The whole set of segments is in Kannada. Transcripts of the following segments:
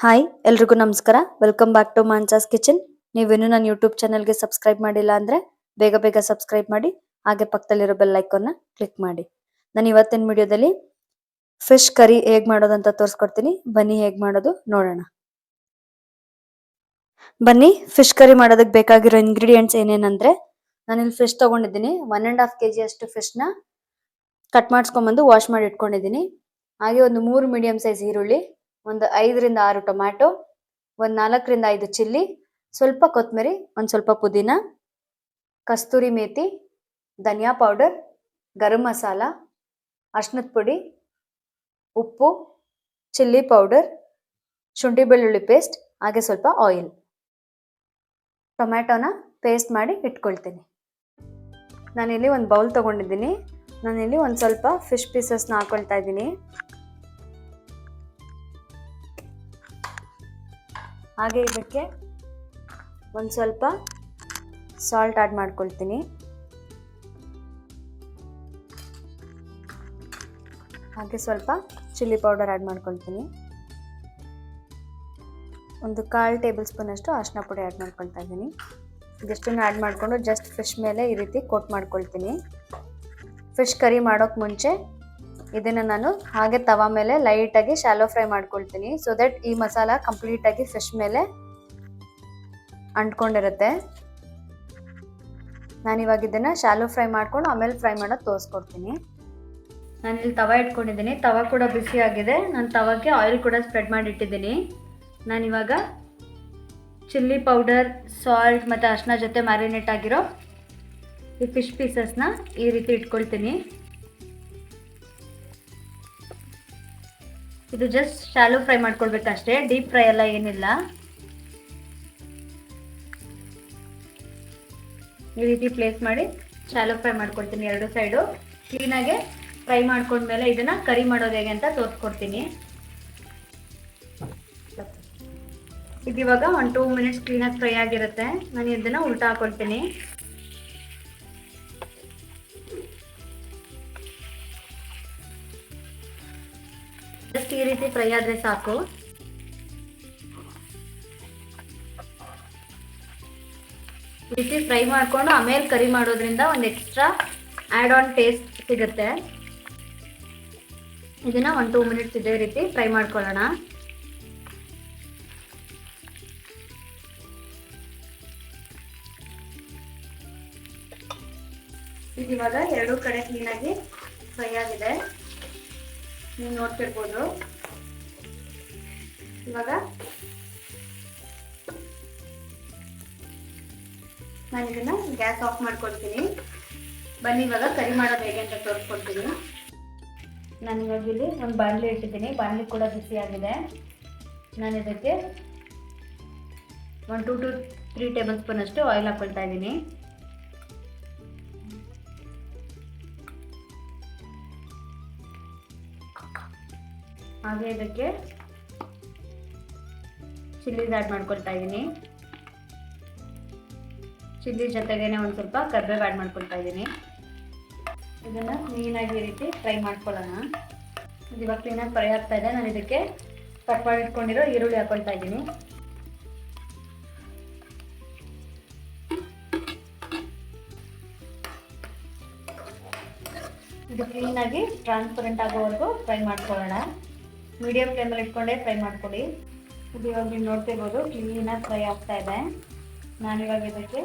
ಹಾಯ್ ಎಲ್ರಿಗೂ ನಮಸ್ಕಾರ. Welcome back to Manasa's kitchen. ನೀವಿನ್ನೂ ನನ್ನ ಯೂಟ್ಯೂಬ್ ಚಾನಲ್ಗೆ ಸಬ್ಸ್ಕ್ರೈಬ್ ಮಾಡಿಲ್ಲ ಅಂದರೆ ಬೇಗ ಸಬ್ಸ್ಕ್ರೈಬ್ ಮಾಡಿ, ಹಾಗೆ ಪಕ್ಕದಲ್ಲಿರೋ ಬೆಲ್ ಐಕಾನ್ನ ಕ್ಲಿಕ್ ಮಾಡಿ. ನಾನು ಇವತ್ತಿನ ವಿಡಿಯೋದಲ್ಲಿ ಫಿಶ್ ಕರಿ ಹೇಗೆ ಮಾಡೋದಂತ ತೋರಿಸ್ಕೊಡ್ತೀನಿ. ಬನ್ನಿ ಹೇಗೆ ಮಾಡೋದು ನೋಡೋಣ. ಬನ್ನಿ ಫಿಶ್ ಕರಿ ಮಾಡೋದಕ್ಕೆ ಬೇಕಾಗಿರೋ ಇಂಗ್ರೀಡಿಯೆಂಟ್ಸ್ ಏನೇನಂದ್ರೆ, ನಾನಿಲ್ಲಿ ಫಿಶ್ ತೊಗೊಂಡಿದ್ದೀನಿ. 1.5 kg ಅಷ್ಟು ಫಿಶ್ನ ಕಟ್ ಮಾಡಿಸ್ಕೊಂಬಂದು ವಾಶ್ ಮಾಡಿ ಇಟ್ಕೊಂಡಿದ್ದೀನಿ. ಹಾಗೆ ಒಂದು 3 ಮೀಡಿಯಂ ಸೈಜ್ ಈರುಳ್ಳಿ, ಒಂದು 5ರಿಂದ 6 ಟೊಮ್ಯಾಟೊ, ಒಂದು 4ರಿಂದ 5 ಚಿಲ್ಲಿ, ಸ್ವಲ್ಪ ಕೊತ್ತಂಬರಿ, ಒಂದು ಸ್ವಲ್ಪ ಪುದೀನ, ಕಸ್ತೂರಿ ಮೇಥಿ, ಧನಿಯಾ ಪೌಡರ್, ಗರಂ ಮಸಾಲ, ಅರ್ಶಿನದ ಪುಡಿ, ಉಪ್ಪು, ಚಿಲ್ಲಿ ಪೌಡರ್, ಶುಂಠಿ ಬೆಳ್ಳುಳ್ಳಿ ಪೇಸ್ಟ್, ಹಾಗೆ ಸ್ವಲ್ಪ ಆಯಿಲ್. ಟೊಮ್ಯಾಟೊನ ಪೇಸ್ಟ್ ಮಾಡಿ ಇಟ್ಕೊಳ್ತೀನಿ. ನಾನಿಲ್ಲಿ ಒಂದು ಬೌಲ್ ತೊಗೊಂಡಿದ್ದೀನಿ. ನಾನಿಲ್ಲಿ ಒಂದು ಸ್ವಲ್ಪ ಫಿಶ್ ಪೀಸಸ್ನ ಹಾಕೊಳ್ತಾ ಇದ್ದೀನಿ. ಹಾಗೆ ಇದಕ್ಕೆ ಒಂದು ಸ್ವಲ್ಪ ಸಾಲ್ಟ್ ಆ್ಯಡ್ ಮಾಡ್ಕೊಳ್ತೀನಿ. ಹಾಗೆ ಸ್ವಲ್ಪ ಚಿಲ್ಲಿ ಪೌಡರ್ ಆ್ಯಡ್ ಮಾಡ್ಕೊಳ್ತೀನಿ. ಒಂದು 1/4 ಟೇಬಲ್ ಸ್ಪೂನ್ ಅಷ್ಟು ಅರಿಶಿನ ಪುಡಿ ಆ್ಯಡ್ ಮಾಡ್ಕೊಳ್ತಾ ಇದ್ದೀನಿ. ಇದಷ್ಟನ್ನು ಆ್ಯಡ್ ಮಾಡಿಕೊಂಡು ಜಸ್ಟ್ ಫಿಶ್ ಮೇಲೆ ಈ ರೀತಿ ಕೋಟ್ ಮಾಡ್ಕೊಳ್ತೀನಿ. ಫಿಶ್ ಕರಿ ಮಾಡೋಕ್ಕೆ ಮುಂಚೆ ಇದನ್ನು ನಾನು ಹಾಗೆ ತವಾ ಮೇಲೆ ಲೈಟಾಗಿ ಶಾಲೋ ಫ್ರೈ ಮಾಡ್ಕೊಳ್ತೀನಿ. ಸೊ ದಟ್ ಈ ಮಸಾಲ ಕಂಪ್ಲೀಟಾಗಿ ಫಿಶ್ ಮೇಲೆ ಅಂಟ್ಕೊಂಡಿರುತ್ತೆ. ನಾನಿವಾಗ ಇದನ್ನು ಶಾಲೋ ಫ್ರೈ ಮಾಡ್ಕೊಂಡು ಆಮೇಲೆ ಫ್ರೈ ಮಾಡೋದು ತೋರಿಸ್ಕೊಡ್ತೀನಿ. ನಾನಿಲ್ಲಿ ತವಾ ಇಟ್ಕೊಂಡಿದ್ದೀನಿ. ತವಾ ಕೂಡ ಬಿಸಿ ಆಗಿದೆ. ನಾನು ತವಾಗೆ ಆಯಿಲ್ ಕೂಡ ಸ್ಪ್ರೆಡ್ ಮಾಡಿ ಇಟ್ಟಿದ್ದೀನಿ. ನಾನಿವಾಗ ಚಿಲ್ಲಿ ಪೌಡರ್, ಸಾಲ್ಟ್ ಮತ್ತು ಅರಿಶಿನ ಜೊತೆ ಮ್ಯಾರಿನೇಟ್ ಆಗಿರೋ ಈ ಫಿಶ್ ಪೀಸಸ್ನ ಈ ರೀತಿ ಇಟ್ಕೊಳ್ತೀನಿ. ಇದು ಜಸ್ಟ್ ಶಾಲೋ ಫ್ರೈ ಮಾಡ್ಕೊಳ್ಬೇಕಷ್ಟೇ, ಡೀಪ್ ಫ್ರೈ ಎಲ್ಲ ಏನಿಲ್ಲ. ಈ ರೀತಿ ಪ್ಲೇಸ್ ಮಾಡಿ ಶಾಲೋ ಫ್ರೈ ಮಾಡ್ಕೊಳ್ತೀನಿ. ಎರಡು ಸೈಡು ಕ್ಲೀನಾಗೆ ಫ್ರೈ ಮಾಡ್ಕೊಂಡ್ಮೇಲೆ ಇದನ್ನು ಕರಿ ಮಾಡೋದು ಹೇಗೆ ಅಂತ ತೋರಿಸ್ಕೊಡ್ತೀನಿ. ಇದು ಇವಾಗ ಒಂದು 2 ಮಿನಿಟ್ಸ್ ಕ್ಲೀನಾಗಿ ಫ್ರೈ ಆಗಿರುತ್ತೆ. ನಾನು ಇದನ್ನು ಉಲ್ಟಾ ಹಾಕೊಳ್ತೀನಿ. ಜಸ್ಟ್ ಈ ರೀತಿ ಫ್ರೈ ಆದರೆ ಸಾಕು. ಈ ರೀತಿ ಫ್ರೈ ಮಾಡಿಕೊಂಡು ಆಮೇಲೆ ಕರಿ ಮಾಡೋದ್ರಿಂದ ಒಂದು ಎಕ್ಸ್ಟ್ರಾ ಆ್ಯಡ್ ಆನ್ ಟೇಸ್ಟ್ ಸಿಗುತ್ತೆ. ಇದನ್ನು ಒಂದು 2 ಮಿನಿಟ್ಸ್ ಇದೇ ರೀತಿ ಫ್ರೈ ಮಾಡ್ಕೊಳ್ಳೋಣ. ಇದು ಇವಾಗ ಎರಡೂ ಕಡೆ ಕ್ಲೀನಾಗಿ ಫ್ರೈ ಆಗಿದೆ, ನೀವು ನೋಡ್ತಿರ್ಬೋದು. ಇವಾಗ ನಾನು ಇದನ್ನು ಗ್ಯಾಸ್ ಆಫ್ ಮಾಡ್ಕೊಳ್ತೀನಿ. ಬನ್ನಿ ಇವಾಗ ಕರಿ ಮಾಡೋದು ಹೇಗೆ ಅಂತ ತೋರಿಸ್ಕೊಡ್ತೀನಿ. ನಾನು ಇವಾಗ ಇಲ್ಲಿ ಒಂದು ಬಾಣಲಿ ಇಟ್ಟಿದ್ದೀನಿ. ಬಾಣಲಿ ಕೂಡ ಬಿಸಿಯಾಗಿದೆ. ನಾನು ಇದಕ್ಕೆ ಒಂದು 2 to 3 ಟೇಬಲ್ ಸ್ಪೂನ್ ಅಷ್ಟು ಆಯಿಲ್ ಹಾಕ್ಕೊಳ್ತಾ ಇದ್ದೀನಿ. ಹಾಗೆ ಇದಕ್ಕೆ ಚಿಲ್ಲೀಸ್ ಆ್ಯಡ್ ಮಾಡ್ಕೊಳ್ತಾ ಇದ್ದೀನಿ. ಚಿಲ್ಲಿ ಜೊತೆಗೇನೆ ಒಂದು ಸ್ವಲ್ಪ ಕರಿಬೇವು ಆ್ಯಡ್ ಮಾಡ್ಕೊಳ್ತಾ ಇದ್ದೀನಿ. ಇದನ್ನು ಕ್ಲೀನಾಗಿ ಈ ರೀತಿ ಫ್ರೈ ಮಾಡ್ಕೊಳ್ಳೋಣ. ಇದು ಇವಾಗ ಕ್ಲೀನಾಗಿ ಫ್ರೈ ಆಗ್ತಾ ಇದೆ. ನಾನು ಇದಕ್ಕೆ ಕಟ್ ಮಾಡಿ ಇಟ್ಕೊಂಡಿರೋ ಈರುಳ್ಳಿ ಹಾಕ್ಕೊಳ್ತಾ ಇದ್ದೀನಿ. ಇದು ಕ್ಲೀನಾಗಿ ಟ್ರಾನ್ಸ್ಪರೆಂಟ್ ಆಗೋವರೆಗೂ ಫ್ರೈ ಮಾಡ್ಕೊಳ್ಳೋಣ. ಮೀಡಿಯಂ ಫ್ಲೇಮಲ್ಲಿ ಇಟ್ಕೊಂಡೇ ಫ್ರೈ ಮಾಡ್ಕೊಳ್ಳಿ. ಇದು ಇವಾಗ ನೀವು ನೋಡ್ತಿರ್ಬೋದು ಕ್ಲೀನಾಗಿ ಫ್ರೈ ಆಗ್ತಾ ಇದೆ. ನಾನಿವಾಗ ಇದಕ್ಕೆ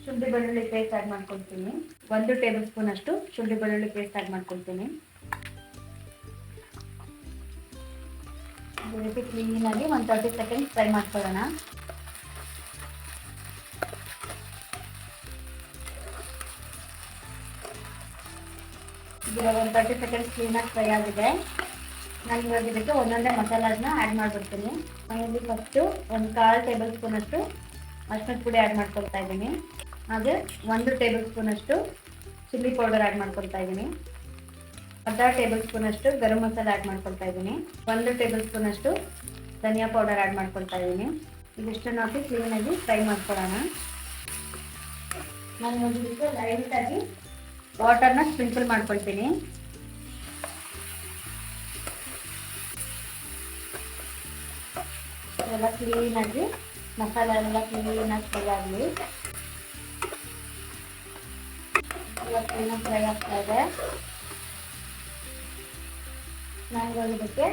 ಶುಂಠಿ ಬೆಳ್ಳುಳ್ಳಿ ಪೇಸ್ಟ್ ಆ್ಯಡ್ ಮಾಡ್ಕೊಳ್ತೀನಿ. 1 ಟೇಬಲ್ ಸ್ಪೂನ್ ಅಷ್ಟು ಶುಂಠಿ ಬೆಳ್ಳುಳ್ಳಿ ಪೇಸ್ಟ್ ಆ್ಯಡ್ ಮಾಡ್ಕೊಳ್ತೀನಿ. ಈ ರೀತಿ ಕ್ಲೀನಾಗಿ ಒಂದು 30 ಸೆಕೆಂಡ್ಸ್ ಫ್ರೈ ಮಾಡ್ಕೊಳ್ಳೋಣ. ಇವಾಗ ಒಂದು 30 ಸೆಕೆಂಡ್ಸ್ ಕ್ಲೀನಾಗಿ ಫ್ರೈ ಆಗಿದೆ. ನಾನು ಇವಾಗ ಇದಕ್ಕೆ ಒಂದೊಂದೇ ಮಸಾಲಾನ ಆ್ಯಡ್ ಮಾಡಿಬಿಡ್ತೀನಿ. ನಾನಿಲ್ಲಿ ಫಸ್ಟು ಒಂದು 1/4 ಟೇಬಲ್ ಸ್ಪೂನ್ ಅಷ್ಟು ಅರಿಶಿನದ ಪುಡಿ ಆ್ಯಡ್ ಮಾಡ್ಕೊಳ್ತಾ ಇದ್ದೀನಿ. ಹಾಗೆ 1 ಟೇಬಲ್ ಸ್ಪೂನ್ ಅಷ್ಟು ಚಿಲ್ಲಿ ಪೌಡರ್ ಆ್ಯಡ್ ಮಾಡ್ಕೊಳ್ತಾ ಇದ್ದೀನಿ. ಅರ್ಧ ಟೇಬಲ್ ಸ್ಪೂನ್ ಅಷ್ಟು ಗರಂ ಮಸಾಲ ಆ್ಯಡ್ ಮಾಡ್ಕೊಳ್ತಾ ಇದ್ದೀನಿ. 1 ಟೇಬಲ್ ಸ್ಪೂನ್ ಅಷ್ಟು ಧನಿಯಾ ಪೌಡರ್ ಆ್ಯಡ್ ಮಾಡ್ಕೊಳ್ತಾ ಇದ್ದೀನಿ. ಇದಿಷ್ಟನ್ನು ಹಾಕಿ ಕ್ಲೀನಾಗಿ ಫ್ರೈ ಮಾಡ್ಕೊಳ್ಳೋಣ. ನಾನು ಒಂದು ಲೈಟಾಗಿ ವಾಟರ್ನ ಸ್ಪ್ರಿಂಕಲ್ ಮಾಡ್ಕೊಳ್ತೀನಿ. ಎಲ್ಲ ಕ್ಲೀನಾಗಿ ಮಸಾಲೆ ಎಲ್ಲ ಕ್ಲೀನಾಗಿ ಫ್ರೈ ಆಗಲಿ. ಎಲ್ಲ ಕ್ಲೀನಾಗಿ ಫ್ರೈ ಆಗ್ತಾ ಇದೆ. ನಾನು ಇದಕ್ಕೆ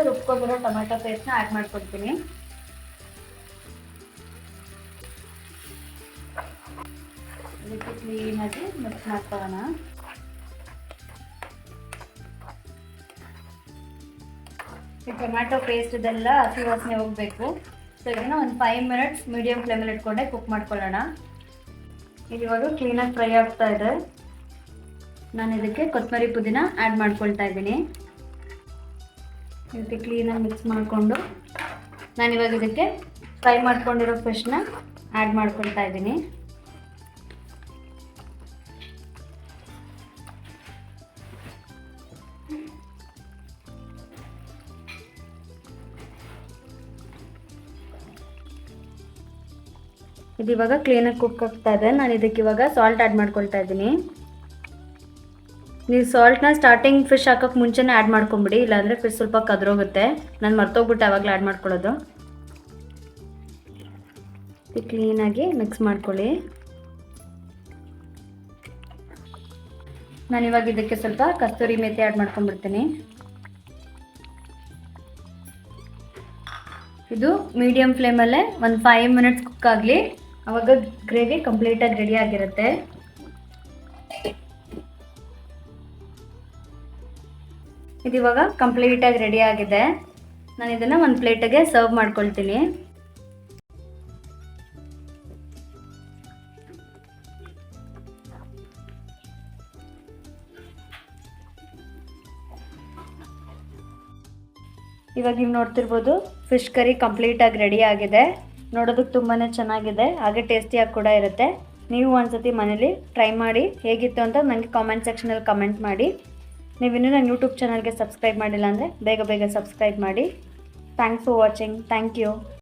ರುಬ್ಕೊಂಡಿರೋ ಟೊಮೆಟೊ ಪೇಸ್ಟ್ನ ಆ್ಯಡ್ ಮಾಡ್ಕೊಡ್ತೀನಿ. ಇದಕ್ಕೆ ಕ್ಲೀನಾಗಿ ಮಿಕ್ಸ್ ಮಾಡ್ಕೊಳ್ಳೋಣ. ಈ ಟೊಮ್ಯಾಟೊ ಪೇಸ್ಟ್ ಇದೆಲ್ಲ ಹಸಿ ವಾಸನೆ ಹೋಗಬೇಕು. ಸೊ ಇದನ್ನು ಒಂದು 5 ಮಿನಿಟ್ಸ್ ಮೀಡಿಯಂ ಫ್ಲೇಮಲ್ಲಿ ಇಟ್ಕೊಂಡೆ ಕುಕ್ ಮಾಡ್ಕೊಳ್ಳೋಣ. ಇದು ಇವಾಗ ಕ್ಲೀನಾಗಿ ಫ್ರೈ ಆಗ್ತಾ ಇದೆ. ನಾನು ಇದಕ್ಕೆ ಕೊತ್ತಂಬರಿ ಪುದೀನ ಆ್ಯಡ್ ಮಾಡ್ಕೊಳ್ತಾ ಇದ್ದೀನಿ. ಇದಕ್ಕೆ ಕ್ಲೀನಾಗಿ ಮಿಕ್ಸ್ ಮಾಡಿಕೊಂಡು ನಾನಿವಾಗ ಇದಕ್ಕೆ ಫ್ರೈ ಮಾಡ್ಕೊಂಡಿರೋ ಫಿಶ್ನ ಆ್ಯಡ್ ಮಾಡ್ಕೊಳ್ತಾ ಇದ್ದೀನಿ. ಇದು ಇವಾಗ ಕ್ಲೀನಾಗಿ ಕುಕ್ ಆಗ್ತಾ ಇದೆ. ನಾನು ಇದಕ್ಕೆ ಇವಾಗ ಸಾಲ್ಟ್ ಆ್ಯಡ್ ಮಾಡ್ಕೊಳ್ತಾ ಇದ್ದೀನಿ. ನೀವು ಸಾಲ್ಟ್ನ ಸ್ಟಾರ್ಟಿಂಗ್ ಫಿಶ್ ಹಾಕೋಕ್ಕೆ ಮುಂಚೆನೇ ಆ್ಯಡ್ ಮಾಡ್ಕೊಂಬಿಡಿ, ಇಲ್ಲಾಂದರೆ ಫಿಶ್ ಸ್ವಲ್ಪ ಕದ್ರೋಗುತ್ತೆ. ನಾನು ಮರ್ತೋಗ್ಬಿಟ್ಟು ಆವಾಗಲೇ ಆ್ಯಡ್ ಮಾಡ್ಕೊಳ್ಳೋದು. ಕ್ಲೀನಾಗಿ ಮಿಕ್ಸ್ ಮಾಡ್ಕೊಳ್ಳಿ. ನಾನಿವಾಗ ಇದಕ್ಕೆ ಸ್ವಲ್ಪ ಕಸ್ತೂರಿ ಮೇಥಿ ಆ್ಯಡ್ ಮಾಡ್ಕೊಂಡ್ಬಿಡ್ತೀನಿ. ಇದು ಮೀಡಿಯಂ ಫ್ಲೇಮಲ್ಲೇ ಒಂದು 5 ಮಿನಿಟ್ಸ್ ಕುಕ್ ಆಗಲಿ. ಆವಾಗ ಗ್ರೇವಿ ಕಂಪ್ಲೀಟಾಗಿ ರೆಡಿ ಆಗಿರುತ್ತೆ. ಇದಿವಾಗ ಕಂಪ್ಲೀಟಾಗಿ ರೆಡಿ ಆಗಿದೆ. ನಾನು ಇದನ್ನು ಒಂದು ಪ್ಲೇಟಿಗೆ ಸರ್ವ್ ಮಾಡ್ಕೊಳ್ತೀನಿ. ಇವಾಗ ನೀವು ನೋಡ್ತಿರ್ಬೋದು ಫಿಶ್ ಕರಿ ಕಂಪ್ಲೀಟಾಗಿ ರೆಡಿ ಆಗಿದೆ. ನೋಡೋದಕ್ಕೆ ತುಂಬಾ ಚೆನ್ನಾಗಿದೆ, ಹಾಗೆ ಟೇಸ್ಟಿಯಾಗಿ ಕೂಡ ಇರುತ್ತೆ. ನೀವು ಒಂದ್ಸತಿ ಮನೇಲಿ ಟ್ರೈ ಮಾಡಿ ಹೇಗಿತ್ತು ಅಂತ ನನಗೆ ಕಾಮೆಂಟ್ ಸೆಕ್ಷನಲ್ಲಿ ಕಮೆಂಟ್ ಮಾಡಿ. ನೀವಿನ್ನೂ ನನ್ನ ಯೂಟ್ಯೂಬ್ ಚಾನಲ್ಗೆ ಸಬ್ಸ್ಕ್ರೈಬ್ ಮಾಡಿಲ್ಲ ಅಂದರೆ ಬೇಗ ಬೇಗ ಸಬ್ಸ್ಕ್ರೈಬ್ ಮಾಡಿ. Thanks for watching. Thank you.